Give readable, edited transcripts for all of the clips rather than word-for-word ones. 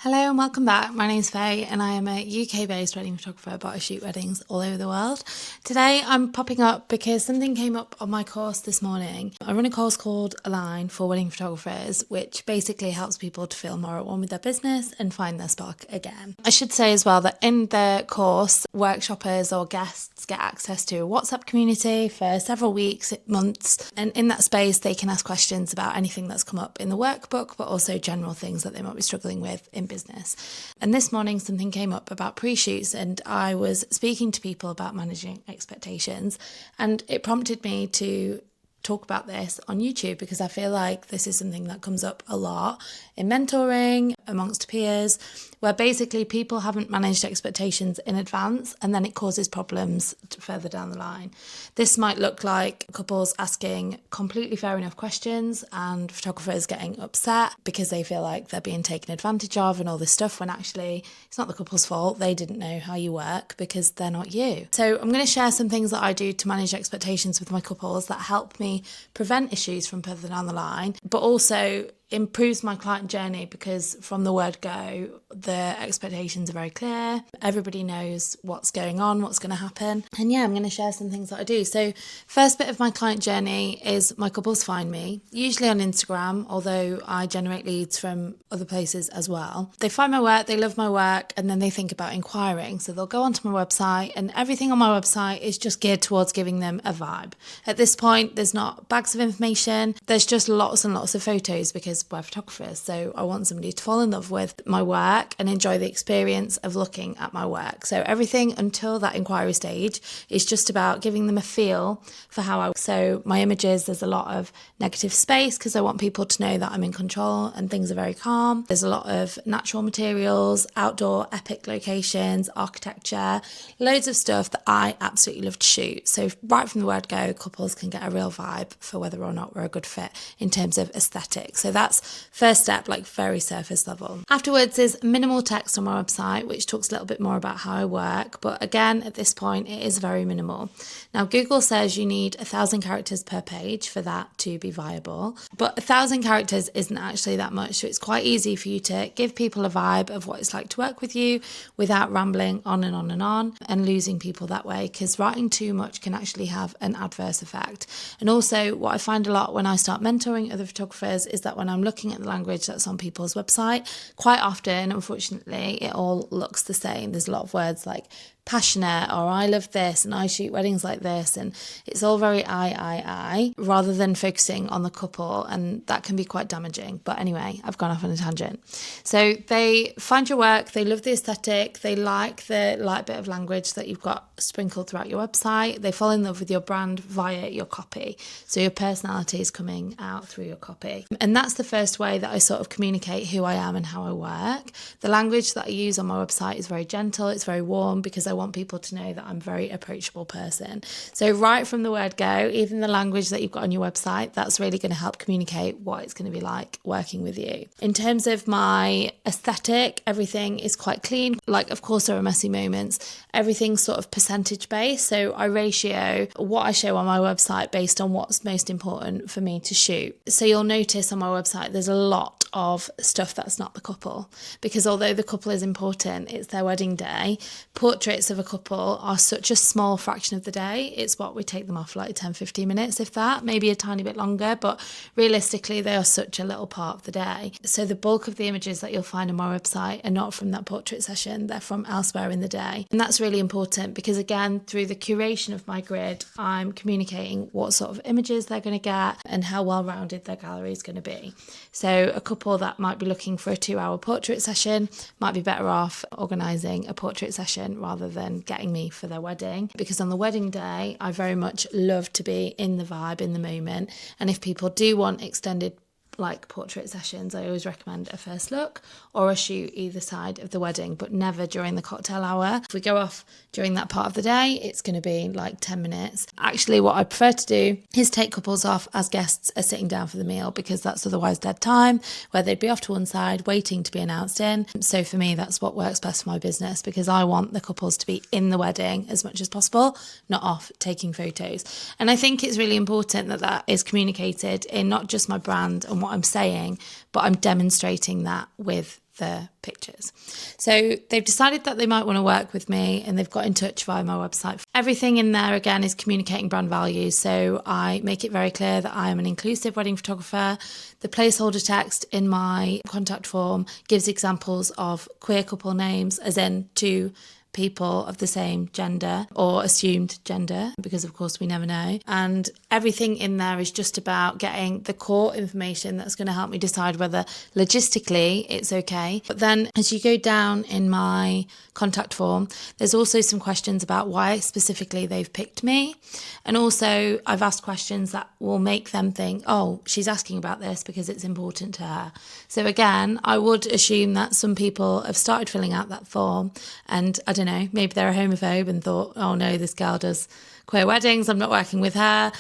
Hello and welcome back. My name's Faye and I am a UK-based wedding photographer, but I shoot weddings all over the world. Today I'm popping up because something came up on my course this morning. I run a course called Align for wedding photographers, which basically helps people to feel more at one with their business and find their spark again. I should say as well that in the course, workshoppers or guests get access to a WhatsApp community for several weeks, months, and in that space they can ask questions about anything that's come up in the workbook, but also general things that they might be struggling with in business. And this morning something came up about pre-shoots and I was speaking to people about managing expectations, and it prompted me to talk about this on YouTube because I feel like this is something that comes up a lot in mentoring amongst peers, where basically people haven't managed expectations in advance and then it causes problems further down the line. This might look like couples asking completely fair enough questions and photographers getting upset because they feel like they're being taken advantage of and all this stuff, when actually it's not the couple's fault. They didn't know how you work because they're not you. So I'm going to share some things that I do to manage expectations with my couples that help me prevent issues from further down the line, but also improves my client journey because from the word go, the expectations are very clear. Everybody knows what's going on, what's going to happen. And yeah, I'm going to share some things that I do. So first bit of my client journey is my couples find me, usually on Instagram, although I generate leads from other places as well. They find my work, they love my work, and then they think about inquiring. So they'll go onto my website and everything on my website is just geared towards giving them a vibe. At this point, there's not bags of information. There's just lots and lots of photos because we're photographers, so I want somebody to fall in love with my work and enjoy the experience of looking at my work. So everything until that inquiry stage is just about giving them a feel for how I work. So my images, there's a lot of negative space because I want people to know that I'm in control and things are very calm. There's a lot of natural materials, outdoor epic locations, architecture, loads of stuff that I absolutely love to shoot. So right from the word go, couples can get a real vibe for whether or not we're a good fit in terms of aesthetic. So that's first step, like very surface level. Afterwards is minimal text on my website, which talks a little bit more about how I work. But again, at this point, it is very minimal. Now, Google says you need 1,000 characters per page for that to be viable. But 1,000 characters isn't actually that much. So it's quite easy for you to give people a vibe of what it's like to work with you without rambling on and on and on and losing people that way, because writing too much can actually have an adverse effect. And also what I find a lot when I start mentoring other photographers is that when I'm looking at the language that's on people's website, quite often, unfortunately, it all looks the same. There's a lot of words like passionate or I love this and I shoot weddings like this, and it's all very I rather than focusing on the couple, and that can be quite damaging. But anyway, I've gone off on a tangent. So they find your work, they love the aesthetic, they like the light bit of language that you've got sprinkled throughout your website, they fall in love with your brand via your copy. So your personality is coming out through your copy. And that's the first way that I sort of communicate who I am and how I work. The language that I use on my website is very gentle, it's very warm, because I want people to know that I'm a very approachable person. So right from the word go, even the language that you've got on your website, that's really going to help communicate what it's going to be like working with you. In terms of my aesthetic, everything is quite clean. Like, of course, there are messy moments. Everything's sort of percentage based. So I ratio what I show on my website based on what's most important for me to shoot. So you'll notice on my website, there's a lot of stuff that's not the couple, because although the couple is important, it's their wedding day. Portraits of a couple are such a small fraction of the day. It's what we take them off like 10-15 minutes, if that, maybe a tiny bit longer, but realistically they are such a little part of the day. So the bulk of the images that you'll find on my website are not from that portrait session, they're from elsewhere in the day. And that's really important because, again, through the curation of my grid, I'm communicating what sort of images they're going to get and how well-rounded their gallery is going to be. So a couple that might be looking for a 2-hour portrait session might be better off organising a portrait session rather than getting me for their wedding, because on the wedding day I very much love to be in the vibe, in the moment. And if people do want extended like portrait sessions, I always recommend a first look or a shoot either side of the wedding, but never during the cocktail hour. If we go off during that part of the day, it's going to be like 10 minutes. Actually, what I prefer to do is take couples off as guests are sitting down for the meal, because that's otherwise dead time where they'd be off to one side waiting to be announced in. So for me, that's what works best for my business, because I want the couples to be in the wedding as much as possible, not off taking photos. And I think it's really important that that is communicated in not just my brand and what I'm saying, but I'm demonstrating that with the pictures. So they've decided that they might want to work with me, and they've got in touch via my website. Everything in there, again, is communicating brand values. So I make it very clear that I am an inclusive wedding photographer. The placeholder text in my contact form gives examples of queer couple names, as in two people of the same gender or assumed gender, because of course we never know. And everything in there is just about getting the core information that's going to help me decide whether logistically it's okay. But then as you go down in my contact form, there's also some questions about why specifically they've picked me. And also I've asked questions that will make them think, oh, she's asking about this because it's important to her. So again, I would assume that some people have started filling out that form, and I don't know, maybe they're a homophobe and thought, oh no, this girl does queer weddings, I'm not working with her.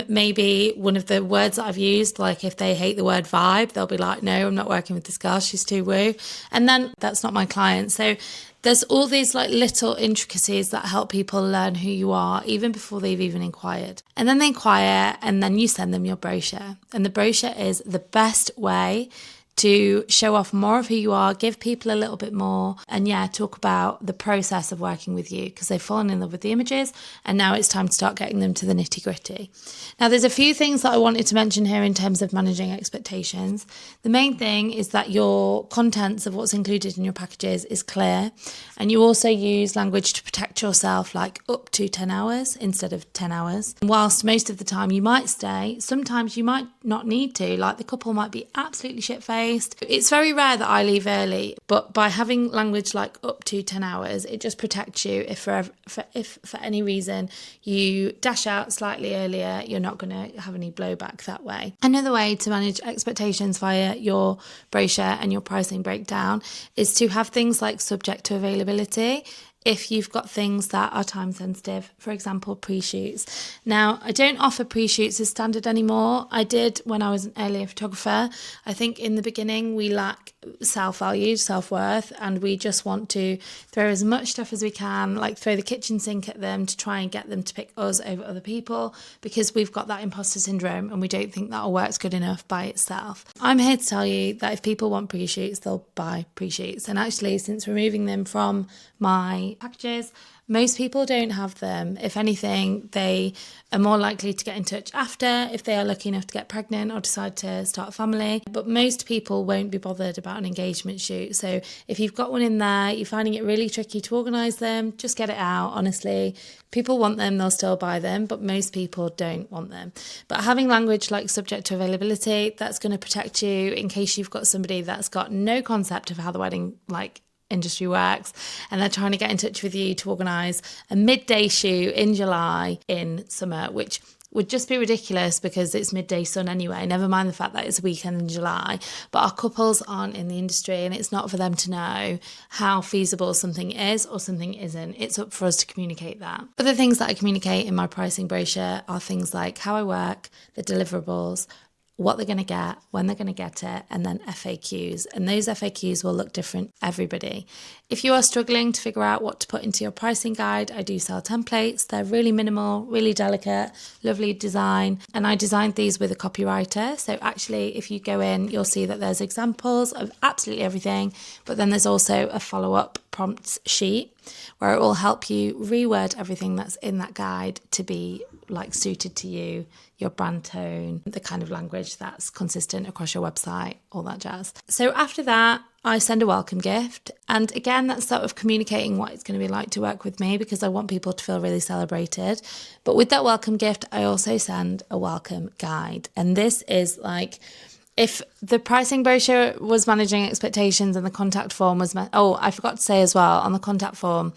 Maybe one of the words that I've used, like if they hate the word vibe, they'll be like, no, I'm not working with this girl, she's too woo. And then that's not my client. So there's all these like little intricacies that help people learn who you are even before they've even inquired. And then they inquire, and then you send them your brochure. And the brochure is the best way to show off more of who you are, give people a little bit more, and talk about the process of working with you, because they've fallen in love with the images, and now it's time to start getting them to the nitty-gritty. Now, there's a few things that I wanted to mention here in terms of managing expectations. The main thing is that your contents of what's included in your packages is clear, and you also use language to protect yourself, like up to 10 hours instead of 10 hours. And whilst most of the time you might stay, sometimes you might not need to, like the couple might be absolutely shit-faced. It's very rare that I leave early, but by having language like up to 10 hours, it just protects you if for any reason you dash out slightly earlier, you're not going to have any blowback that way. Another way to manage expectations via your brochure and your pricing breakdown is to have things like subject to availability. If you've got things that are time sensitive, for example, pre-shoots. Now, I don't offer pre-shoots as standard anymore. I did when I was an earlier photographer. I think in the beginning we lack self-value, self-worth, and we just want to throw as much stuff as we can, like throw the kitchen sink at them to try and get them to pick us over other people, because we've got that imposter syndrome and we don't think that works good enough by itself. I'm here to tell you that if people want pre-shoots, they'll buy pre-shoots. And actually, since removing them from my packages, most people don't have them. If anything, they are more likely to get in touch after if they are lucky enough to get pregnant or decide to start a family. But most people won't be bothered about an engagement shoot. So if you've got one in there, you're finding it really tricky to organise them, just get it out, honestly. People want them, they'll still buy them, but most people don't want them. But having language like subject to availability, that's going to protect you in case you've got somebody that's got no concept of how the wedding industry works, and they're trying to get in touch with you to organise a midday shoot in July in summer, which would just be ridiculous because it's midday sun anyway, never mind the fact that it's a weekend in July. But our couples aren't in the industry, and it's not for them to know how feasible something is or something isn't. It's up for us to communicate that. Other things that I communicate in my pricing brochure are things like how I work, the deliverables, what they're going to get, when they're going to get it, and then FAQs. And those FAQs will look different for everybody. If you are struggling to figure out what to put into your pricing guide, I do sell templates. They're really minimal, really delicate, lovely design. And I designed these with a copywriter. So actually, if you go in, you'll see that there's examples of absolutely everything. But then there's also a follow-up prompts sheet where it will help you reword everything that's in that guide to be suited to you, your brand tone, the kind of language that's consistent across your website, all that jazz. So after that, I send a welcome gift. And again, that's sort of communicating what it's going to be like to work with me, because I want people to feel really celebrated. But with that welcome gift, I also send a welcome guide. And this is if the pricing brochure was managing expectations and the contact form was... I forgot to say as well, on the contact form,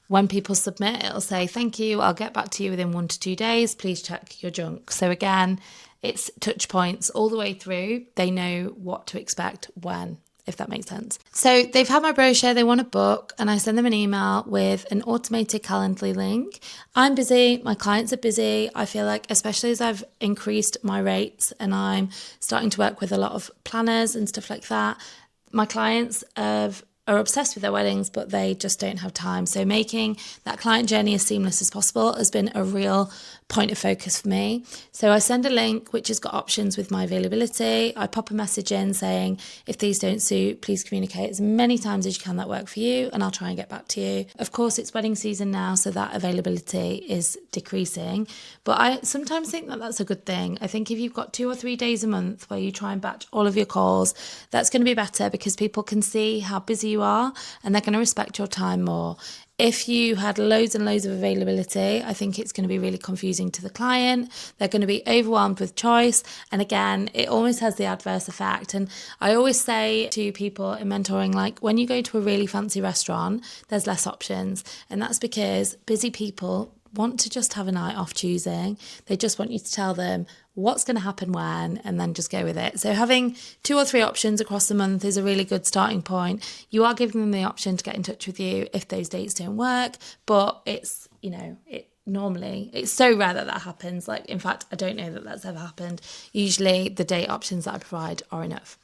when people submit, it'll say, thank you, I'll get back to you within 1 to 2 days. Please check your junk. So again, it's touch points all the way through. They know what to expect when, if that makes sense. So they've had my brochure, they want a book, and I send them an email with an automated Calendly link. I'm busy, my clients are busy. I feel like, especially as I've increased my rates and I'm starting to work with a lot of planners and stuff like that, my clients have are obsessed with their weddings, but they just don't have time. So making that client journey as seamless as possible has been a real point of focus for me. So I send a link which has got options with my availability. I pop a message in saying, if these don't suit, please communicate as many times as you can that work for you, and I'll try and get back to you. Of course, it's wedding season now, so that availability is decreasing, but I sometimes think that that's a good thing. I think if you've got 2 or 3 days a month where you try and batch all of your calls, that's going to be better because people can see how busy you are and they're going to respect your time more. If you had loads and loads of availability, I think it's going to be really confusing to the client. They're going to be overwhelmed with choice. And again, it almost has the adverse effect. And I always say to people in mentoring, like when you go to a really fancy restaurant, there's less options. And that's because busy people want to just have a night off choosing. They just want you to tell them what's going to happen when, and then just go with it. So having 2 or 3 options across the month is a really good starting point. You are giving them the option to get in touch with you if those dates don't work, but it's, normally it's so rare that happens. Like, in fact, I don't know that that's ever happened. Usually the date options that I provide are enough.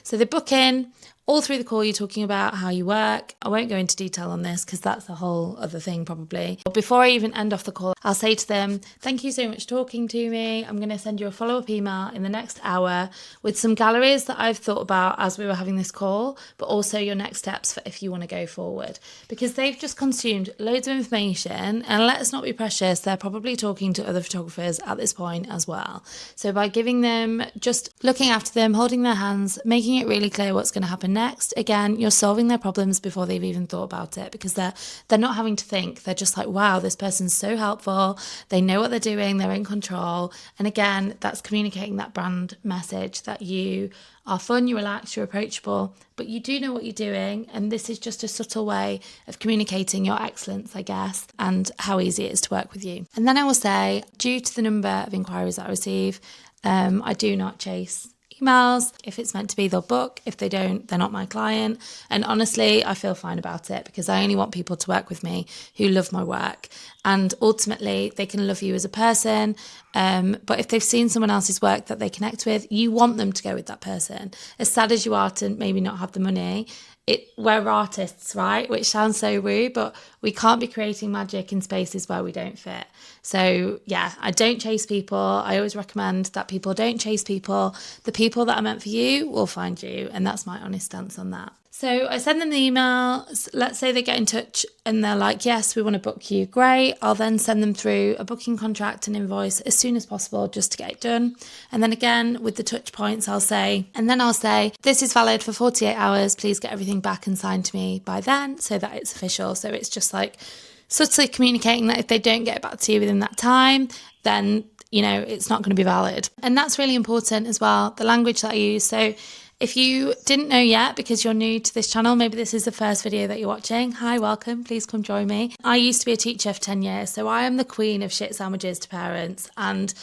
So the booking, all through the call, you're talking about how you work. I won't go into detail on this because that's a whole other thing probably. But before I even end off the call, I'll say to them, thank you so much for talking to me. I'm going to send you a follow-up email in the next hour with some galleries that I've thought about as we were having this call, but also your next steps for if you want to go forward. Because they've just consumed loads of information, and let's not be precious, they're probably talking to other photographers at this point as well. So by giving them, just looking after them, holding their hands, making it really clear what's going to happen next, again, you're solving their problems before they've even thought about it, because they're not having to think. They're just like, wow, this person's so helpful. They know what they're doing. They're in control. And again, that's communicating that brand message that you are fun, you're relaxed, you're approachable, but you do know what you're doing. And this is just a subtle way of communicating your excellence, I guess, and how easy it is to work with you. And then I will say, due to the number of inquiries that I receive, I do not chase emails. If it's meant to be, they'll book. If they don't, they're not my client. And honestly, I feel fine about it because I only want people to work with me who love my work. And ultimately, they can love you as a person. But if they've seen someone else's work that they connect with, you want them to go with that person. As sad as you are to maybe not have the money, we're artists, right? Which sounds so rude, but we can't be creating magic in spaces where we don't fit. So yeah, I don't chase people. I always recommend that people don't chase people. The people that are meant for you will find you. And that's my honest stance on that. So I send them the email. Let's say they get in touch and they're like, yes, we want to book you. Great. I'll then send them through a booking contract and invoice as soon as possible just to get it done. And then again, with the touch points, I'll say, this is valid for 48 hours. Please get everything back and signed to me by then so that it's official. So it's just like subtly communicating that if they don't get back to you within that time, then, it's not going to be valid. And that's really important as well, the language that I use. So if you didn't know yet, because you're new to this channel, maybe this is the first video that you're watching. Hi, welcome. Please come join me. I used to be a teacher for 10 years, so I am the queen of shit sandwiches to parents. And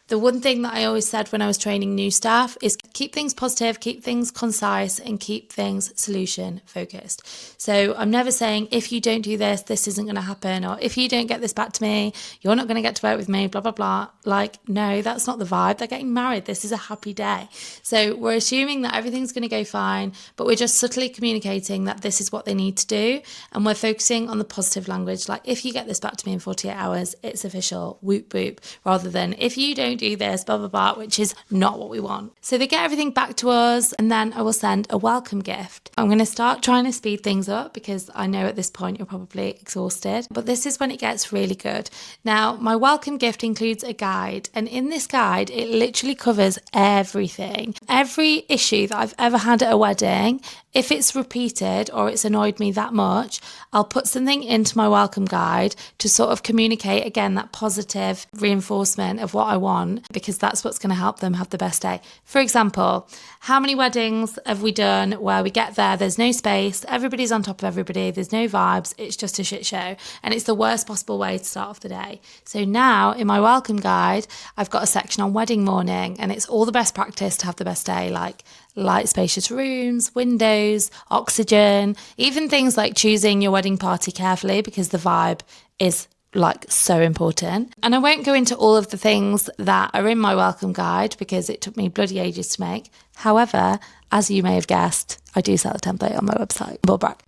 the one thing that I always said when I was training new staff is keep things positive, keep things concise, and keep things solution focused. So I'm never saying, if you don't do this, this isn't going to happen, or if you don't get this back to me, you're not going to get to work with me, blah, blah, blah. Like, no, that's not the vibe. They're getting married. This is a happy day. So we're assuming that everything's going to go fine, but we're just subtly communicating that this is what they need to do. And we're focusing on the positive language. Like, if you get this back to me in 48 hours, it's official, whoop, whoop, rather than if you don't do this, blah, blah, blah, which is not what we want. So they get everything back to us, and then I will send a welcome gift. I'm going to start trying to speed things up because I know at this point you're probably exhausted, but this is when it gets really good. Now, my welcome gift includes a guide, and in this guide, it literally covers everything. Every issue that I've ever had at a wedding, if it's repeated or it's annoyed me that much, I'll put something into my welcome guide to sort of communicate, again, that positive reinforcement of what I want, because that's what's going to help them have the best day. For example, how many weddings have we done where we get there, there's no space, everybody's on top of everybody, there's no vibes, it's just a shit show, and it's the worst possible way to start off the day. So now in my welcome guide, I've got a section on wedding morning, and it's all the best practice to have the best day, like light spacious rooms, windows, oxygen, even things like choosing your wedding party carefully because the vibe is like so important. And I won't go into all of the things that are in my welcome guide because it took me bloody ages to make. However, as you may have guessed, I do sell a template on my website.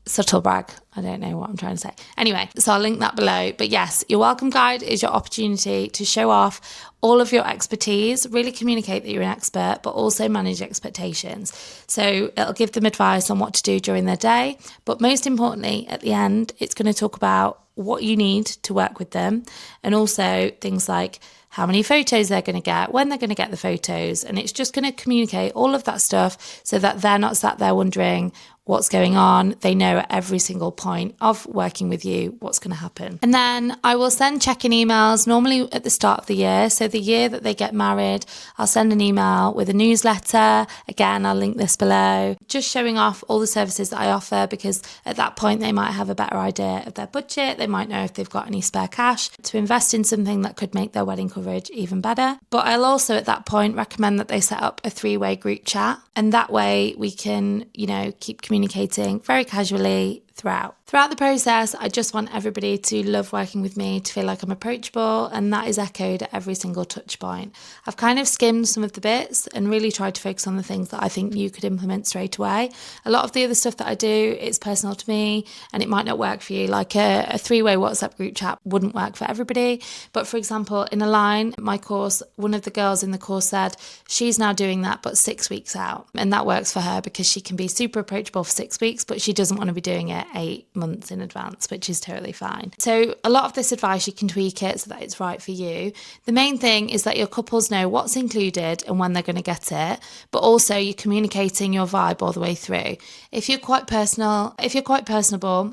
Subtle brag. I don't know what I'm trying to say. Anyway, so I'll link that below. But yes, your welcome guide is your opportunity to show off all of your expertise, really communicate that you're an expert, but also manage expectations. So it'll give them advice on what to do during their day. But most importantly, at the end, it's going to talk about what you need to work with them, and also things like how many photos they're going to get, when they're going to get the photos. And it's just going to communicate all of that stuff so that they're not sat there wondering what's going on. They know at every single point of working with you what's going to happen. And then I will send check-in emails normally at the start of the year. So the year that they get married, I'll send an email with a newsletter. Again, I'll link this below, just showing off all the services that I offer, because at that point they might have a better idea of their budget. They might know if they've got any spare cash to invest in something that could make their wedding coverage even better. But I'll also at that point recommend that they set up a 3-way group chat. And that way we can, keep communicating very casually throughout. Throughout the process, I just want everybody to love working with me, to feel like I'm approachable, and that is echoed at every single touch point. I've kind of skimmed some of the bits and really tried to focus on the things that I think you could implement straight away. A lot of the other stuff that I do, it's personal to me and it might not work for you. Like a 3-way WhatsApp group chat wouldn't work for everybody. But for example, in Align, my course, one of the girls in the course said she's now doing that but 6 weeks out. And that works for her because she can be super approachable for 6 weeks, but she doesn't want to be doing it 8 months in advance, which is totally fine. So a lot of this advice, you can tweak it so that it's right for you. The main thing is that your couples know what's included and when they're going to get it, but also you're communicating your vibe all the way through. If you're quite personable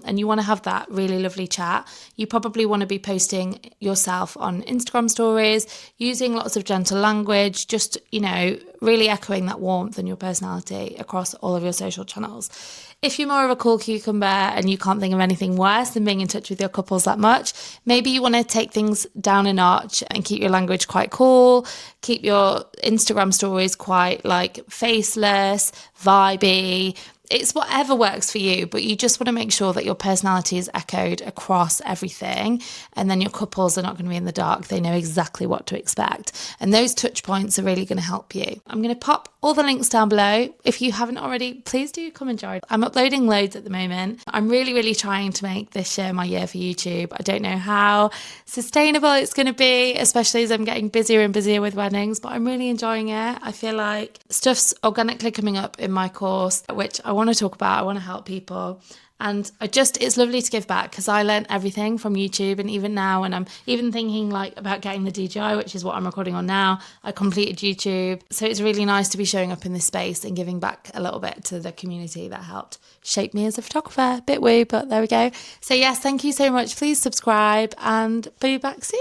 and you want to have that really lovely chat, you probably want to be posting yourself on Instagram stories, using lots of gentle language, just, really echoing that warmth and your personality across all of your social channels. If you're more of a cool cucumber and you can't think of anything worse than being in touch with your couples that much, maybe you want to take things down a notch and keep your language quite cool, keep your Instagram stories quite faceless, vibey. It's whatever works for you, but you just want to make sure that your personality is echoed across everything, and then your couples are not going to be in the dark. They know exactly what to expect. And those touch points are really going to help you. I'm going to pop all the links down below. If you haven't already, please do come and join. I'm uploading loads at the moment. I'm really, really trying to make this year my year for YouTube. I don't know how sustainable it's going to be, especially as I'm getting busier and busier with weddings, but I'm really enjoying it. I feel like stuff's organically coming up in my course, which I want to talk about. I want to help people. And it's lovely to give back, because I learned everything from YouTube. And even now, when I'm even thinking about getting the DJI, which is what I'm recording on now, I completed YouTube. So it's really nice to be showing up in this space and giving back a little bit to the community that helped shape me as a photographer. Bit woo, but there we go. So yes, thank you so much. Please subscribe and be back soon.